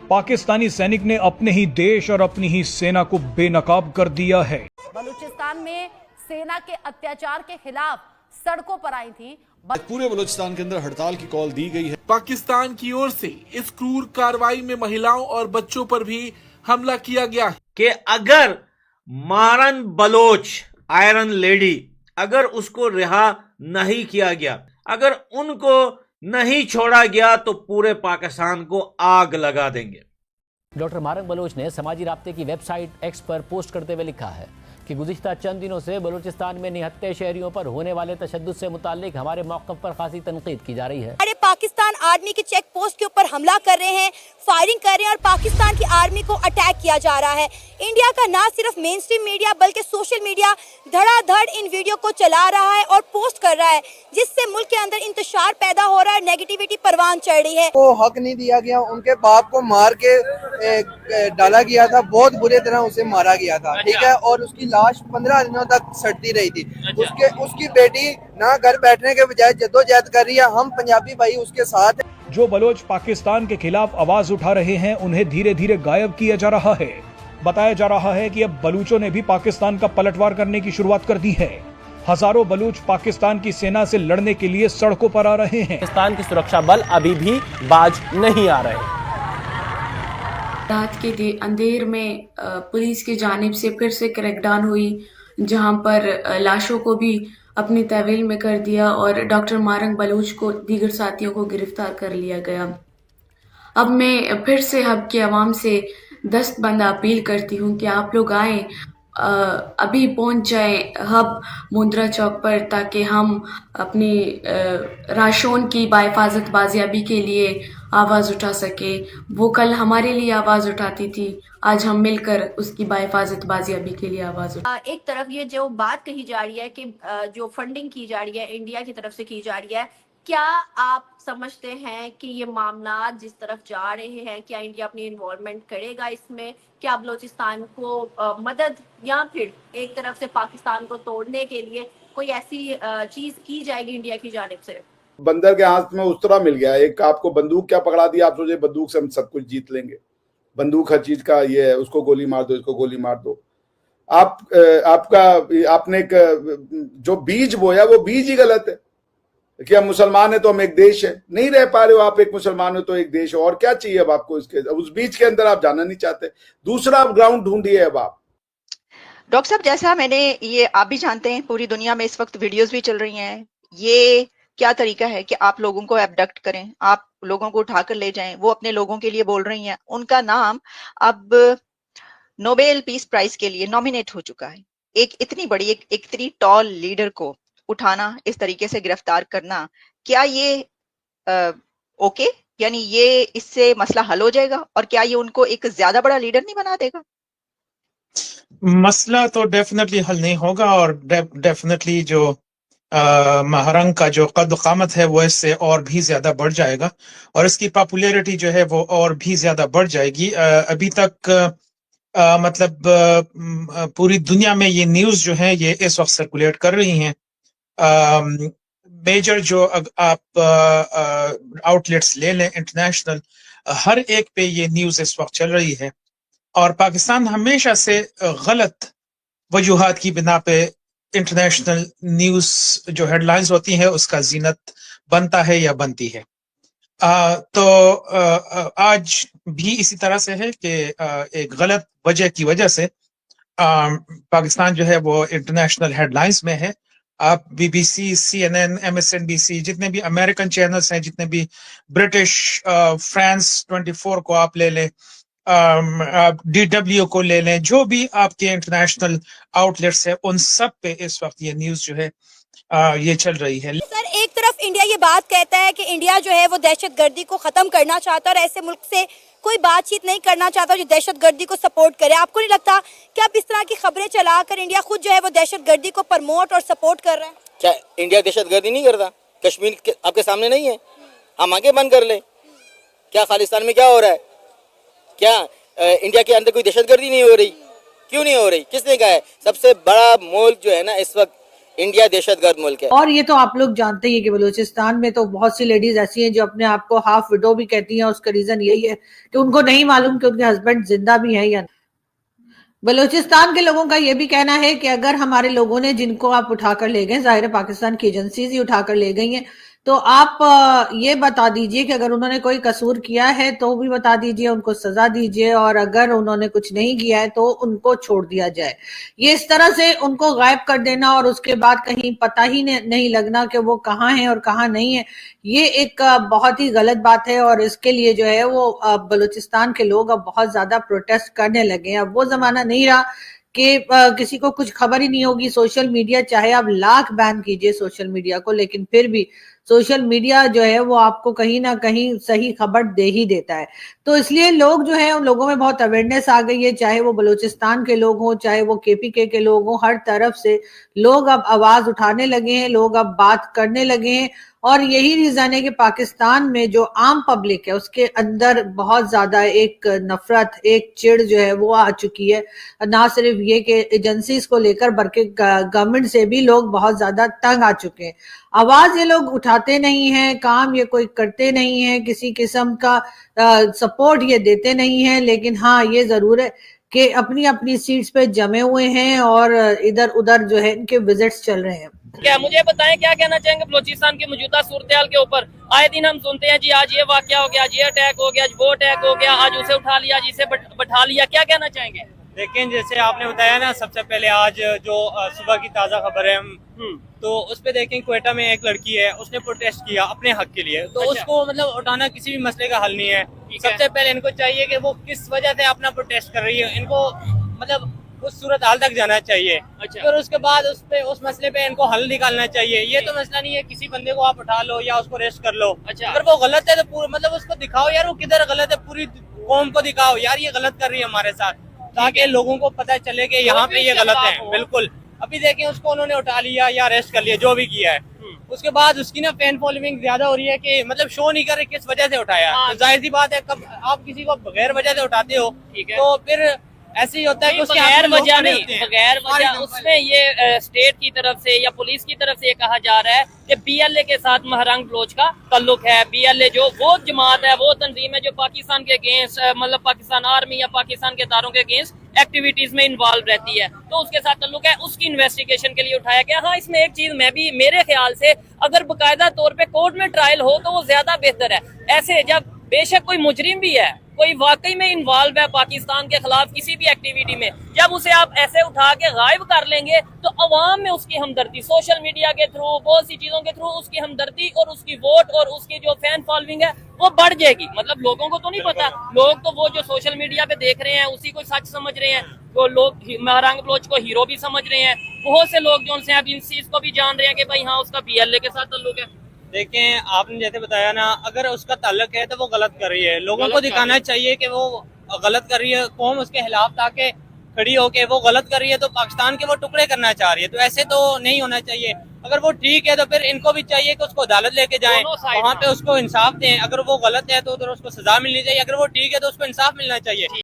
पाकिस्तानी सैनिक ने अपने ही देश और अपनी ही सेना को बेनकाब कर दिया है। बलूचिस्तान में सेना के अत्याचार के खिलाफ सड़कों पर आई थी। पूरे बलूचिस्तान के अंदर हड़ताल की कॉल दी गई है। पाकिस्तान की ओर से इस क्रूर कार्रवाई में महिलाओं और बच्चों पर भी हमला किया गया कि अगर मारन बलोच आयरन लेडी अगर उसको रिहा नहीं किया गया, अगर उनको नहीं छोड़ा गया तो पूरे पाकिस्तान को आग लगा देंगे। डॉक्टर मारन बलोच ने समाजी राब्ते की वेबसाइट एक्स पर पोस्ट करते हुए लिखा है कि गुज़िश्ता चंद दिनों से बलूचिस्तान में निहत्थे शहरियों पर होने वाले तशद्दुद से मुताल्लिक हमारे मौक़िफ़ पर खासी तनकीद की जा रही है। हमारे पाकिस्तान आर्मी के चेक पोस्ट के ऊपर हमला कर रहे हैं, फायरिंग कर रहे हैं और पाकिस्तान की आर्मी को अटैक किया जा रहा है। इंडिया का ना सिर्फ मेन स्ट्रीम मीडिया बल्कि सोशल मीडिया धड़ाधड़ इन वीडियो को चला रहा है और पोस्ट कर रहा है, जिससे मुल्क के अंदर इंतशार पैदा हो रहा है, नेगेटिविटी परवान चढ़ रही है। को हक नहीं दिया गया, उनके बाप को मार के डाला गया था, बहुत बुरे तरह उसे मारा गया था, ठीक है, और उसकी लाश 15 दिनों तक सड़ती रही थी। उसकी बेटी ना घर बैठने के बजाय जद्दोजहद कर रही है, हम पंजाबी भाई उसके साथ हैं। जो बलोच पाकिस्तान के खिलाफ आवाज उठा रहे हैं उन्हें धीरे धीरे गायब किया जा रहा है। बताया जा रहा है कि अब बलूचों ने भी पाकिस्तान का पलटवार करने की शुरुआत कर दी है। हजारों बलूच पाकिस्तान की सेना से लड़ने के लिए सड़कों पर आ रहे हैं। पाकिस्तान की सुरक्षा बल अभी भी बाज नहीं आ रहे। रात के अंधेर में पुलिस की जानिब से फिर से क्रैकडाउन हुई, जहां पर लाशों को भी अपनी तहवील में कर दिया और डॉक्टर मारन बलोच को दीगर साथियों को गिरफ्तार कर लिया गया। अब मैं फिर से हब की आवाम से दस्तबंद अपील करती हूँ कि आप लोग आए, अभी पहुंच जाए हब मुंद्रा चौक पर, ताकि हम अपनी राशोन की बाहिफाजत बाजियाबी के लिए आवाज़ उठा सके। वो कल हमारे लिए आवाज़ उठाती थी, आज हम मिलकर उसकी बाहिफाजत बाजियाबी के लिए आवाज़ एक तरफ ये जो बात कही जा रही है कि जो फंडिंग की जा रही है इंडिया की तरफ से की जा रही है, क्या आप समझते हैं कि ये मामला जिस तरफ जा रहे हैं, क्या इंडिया अपनी इन्वॉल्वमेंट करेगा इसमें? क्या बलूचिस्तान को मदद या फिर एक तरफ से पाकिस्तान को तोड़ने के लिए कोई ऐसी चीज की जाएगी इंडिया की जानिब से? बंदर के हाथ में उस तरह मिल गया, एक आपको बंदूक क्या पकड़ा दिया, आप सोचे बंदूक से हम सब कुछ जीत लेंगे। बंदूक हर चीज का ये है, उसको गोली मार दो, इसको गोली मार दो। आपने जो बीज बोया वो बीज ही गलत है कि हम मुसलमान है तो हम एक देश है, नहीं रह पा रहे हो आप, एक मुसलमान हो तो एक देश हो, और क्या चाहिए अब आपको इसके, उस बीच के अंदर आप जाना नहीं चाहते, दूसरा आप ग्राउंड ढूंढिए। अब आप डॉक्टर साहब, जैसा मैंने ये आप भी जानते हैं पूरी दुनिया में इस वक्त वीडियोस भी चल रही हैं, ये क्या तरीका है कि आप लोगों को एबडक्ट करें, आप लोगों को उठाकर ले जाएं। वो अपने लोगों के लिए बोल रही हैं, उनका नाम अब नोबेल पीस प्राइज के लिए नॉमिनेट हो चुका है। एक इतनी बड़ी एक इतनी टॉल लीडर को उठाना, इस तरीके से गिरफ्तार करना, क्या ये ओके, यानी ये इससे मसला हल हो जाएगा और क्या ये उनको एक ज्यादा बड़ा लीडर नहीं बना देगा? मसला तो डेफिनेटली हल नहीं होगा और डेफिनेटली जो महरंग का जो कद क़ामत है वो इससे और भी ज्यादा बढ़ जाएगा और इसकी पॉपुलैरिटी जो है वो और भी ज्यादा बढ़ जाएगी। अभी तक मतलब पूरी दुनिया में ये न्यूज जो है ये इस वक्त सर्कुलेट कर रही हैं। मेजर जो आप आउटलेट्स ले लें इंटरनेशनल, हर एक पे ये न्यूज इस वक्त चल रही है और पाकिस्तान हमेशा से गलत वजूहात की बिना पे इंटरनेशनल न्यूज जो हेडलाइंस होती है उसका जीनत बनता है या बनती है। तो आज भी इसी तरह से है कि एक गलत वजह की वजह से पाकिस्तान जो है वो इंटरनेशनल हेडलाइंस में है। आप BBC, CNN, MSNBC, जितने भी अमेरिकन चैनल्स हैं, जितने भी ब्रिटिश, फ्रांस 24 को आप ले लें, आप DW को ले लें, जो भी आपके इंटरनेशनल आउटलेट्स हैं, उन सब पे इस वक्त ये न्यूज जो है ये चल रही है। सर, एक तरफ इंडिया ये बात कहता है कि इंडिया जो है वो दहशतगर्दी को खत्म करना चाहता है और ऐसे मुल्क से कोई बातचीत नहीं करना चाहता जो दहशतगर्दी को सपोर्ट करे। आपको नहीं लगता कि आप इस तरह की खबरें चलाकर इंडिया खुद जो है वो दहशतगर्दी को प्रमोट और सपोर्ट कर रहा है? क्या इंडिया दहशतगर्दी नहीं करता? कश्मीर आपके सामने नहीं है, हम आगे बंद कर ले। क्या खालिस्तान में क्या हो रहा है? क्या इंडिया के अंदर कोई दहशतगर्दी नहीं हो रही? क्यों नहीं हो रही? किसने कहा है? सबसे बड़ा मुल्क जो है ना इस वक्त इंडिया दहशतगर्द मुल्क है। और ये तो आप लोग जानते ही हैं कि बलूचिस्तान में तो बहुत सी लेडीज ऐसी हैं जो अपने आप को हाफ विडो भी कहती हैं। उसका रीजन यही है कि उनको नहीं मालूम कि उनके हस्बैंड जिंदा भी हैं या नहीं। बलूचिस्तान के लोगों का ये भी कहना है कि अगर हमारे लोगों ने, जिनको आप उठाकर ले गए, जाहिर है पाकिस्तान की एजेंसीज ही उठाकर ले गई हैं, तो आप ये बता दीजिए कि अगर उन्होंने कोई कसूर किया है तो भी बता दीजिए, उनको सजा दीजिए, और अगर उन्होंने कुछ नहीं किया है तो उनको छोड़ दिया जाए। ये इस तरह से उनको गायब कर देना और उसके बाद कहीं पता ही नहीं लगना कि वो कहाँ हैं और कहाँ नहीं है, ये एक बहुत ही गलत बात है। और इसके लिए जो है वो बलूचिस्तान के लोग अब बहुत ज्यादा प्रोटेस्ट करने लगे हैं। अब वो जमाना नहीं रहा कि किसी को कुछ खबर ही नहीं होगी। सोशल मीडिया, चाहे आप लाख बैन कीजिए सोशल मीडिया को, लेकिन फिर भी सोशल मीडिया जो है वो आपको कहीं ना कहीं सही खबर दे ही देता है। तो इसलिए लोग जो है, उन लोगों में बहुत अवेयरनेस आ गई है, चाहे वो बलूचिस्तान के लोग हों, चाहे वो केपीके के लोग हों, हर तरफ से लोग अब आवाज उठाने लगे हैं, लोग अब बात करने लगे हैं। और यही रीजन है कि पाकिस्तान में जो आम पब्लिक है उसके अंदर बहुत ज्यादा एक नफरत, एक चिढ़ जो है वो आ चुकी है। ना सिर्फ ये कि एजेंसीज को लेकर बल्कि गवर्नमेंट से भी लोग बहुत ज्यादा तंग आ चुके हैं। आवाज ये लोग उठाते नहीं हैं, काम ये कोई करते नहीं है, किसी किस्म का सपोर्ट ये देते नहीं है। लेकिन हाँ, ये जरूर है कि अपनी अपनी सीट्स पे जमे हुए हैं और इधर उधर जो है इनके विजिट्स चल रहे हैं। क्या मुझे बताएं, क्या कहना चाहेंगे बलूचिस्तान की मौजूदा सूरत-ए-हाल के ऊपर? आए दिन हम सुनते हैं जी, आज ये वाकया हो गया, आज ये अटैक हो गया, आज वो अटैक हो गया, आज उसे उठा लिया, आज इसे बैठा लिया, क्या कहना चाहेंगे? लेकिन जैसे आपने बताया ना, सबसे पहले आज जो सुबह की ताज़ा खबर है, तो उस पे देखें क्वेटा में एक लड़की है, उसने प्रोटेस्ट किया अपने हक के लिए, तो उसको मतलब उठाना किसी भी मसले का हल नहीं है। सबसे पहले इनको चाहिए कि वो किस वजह से अपना प्रोटेस्ट कर रही है, इनको मतलब उस सूरत हाल तक जाना चाहिए। फिर उसके बाद उस मसले पे इनको हल निकालना चाहिए। ये तो मसला नहीं है किसी बंदे को आप उठा लो या उसको अरेस्ट कर लो। अगर वो गलत है तो पूरा मतलब उसको दिखाओ यार, वो किधर गलत है, पूरी कौम को दिखाओ यार ये गलत कर रही है हमारे साथ, ताकि लोगों को पता चले कि यहाँ पे ये गलत है। बिल्कुल, अभी देखें उसको उन्होंने उठा लिया या अरेस्ट कर लिया, जो भी किया है, उसके बाद उसकी ना फैन फॉलोइंग ज्यादा हो रही है कि मतलब शो नहीं कर रहे किस वजह से उठाया। तो जाहिर सी बात है, कब आप किसी को बगैर वजह से उठाते हो तो फिर ऐसे ही होता है कि उसके बगैर वजह नहीं, बगैर वजह उसमें ये स्टेट की तरफ से या पुलिस की तरफ से ये कहा जा रहा है कि बीएलए के साथ महरंग बलोच का ताल्लुक है। बीएलए जो वो जमात है, वो तंजीम है जो पाकिस्तान के अगेंस्ट, मतलब पाकिस्तान आर्मी या पाकिस्तान के तारों के अगेंस्ट एक्टिविटीज में इन्वॉल्व रहती है, तो उसके साथ ताल्लुक है, उसकी इन्वेस्टिगेशन के लिए उठाया गया। हाँ, इसमें एक चीज मैं भी, मेरे ख्याल से अगर बाकायदा तौर पे कोर्ट में ट्रायल हो तो वो ज्यादा बेहतर है। ऐसे जब बेशक कोई मुजरिम भी है, कोई वाकई में इन्वॉल्व है पाकिस्तान के खिलाफ किसी भी एक्टिविटी में, जब उसे आप ऐसे उठा के गायब कर लेंगे तो अवाम में उसकी हमदर्दी, सोशल मीडिया के थ्रू, बहुत सी चीजों के थ्रू उसकी हमदर्दी और उसकी वोट और उसकी जो फैन फॉलोइंग है वो बढ़ जाएगी। मतलब लोगों को तो नहीं पता, लोग तो वो जो सोशल मीडिया पे देख रहे हैं उसी को सच समझ रहे हैं, वो लोग महरंग बलोच को हीरो भी समझ रहे हैं। बहुत से लोग जो उनसे अब इस चीज को भी जान रहे हैं कि भाई हाँ उसका बीएलए के साथ ताल्लुक है। देखें, आपने जैसे बताया ना, अगर उसका ताल्लुक है तो वो गलत कर रही है, लोगों को दिखाना चाहिए कि वो गलत कर रही है, कौम उसके खिलाफ ताकि खड़ी होके वो गलत कर रही है तो पाकिस्तान के वो टुकड़े करना चाह रही है, तो ऐसे तो नहीं होना चाहिए। अगर वो ठीक है तो फिर इनको भी चाहिए कि उसको अदालत लेके जाएं, वहाँ पे उसको इंसाफ दें। अगर वो गलत है तो उधर उसको सजा मिलनी चाहिए, अगर वो ठीक है तो उसको इंसाफ मिलना चाहिए।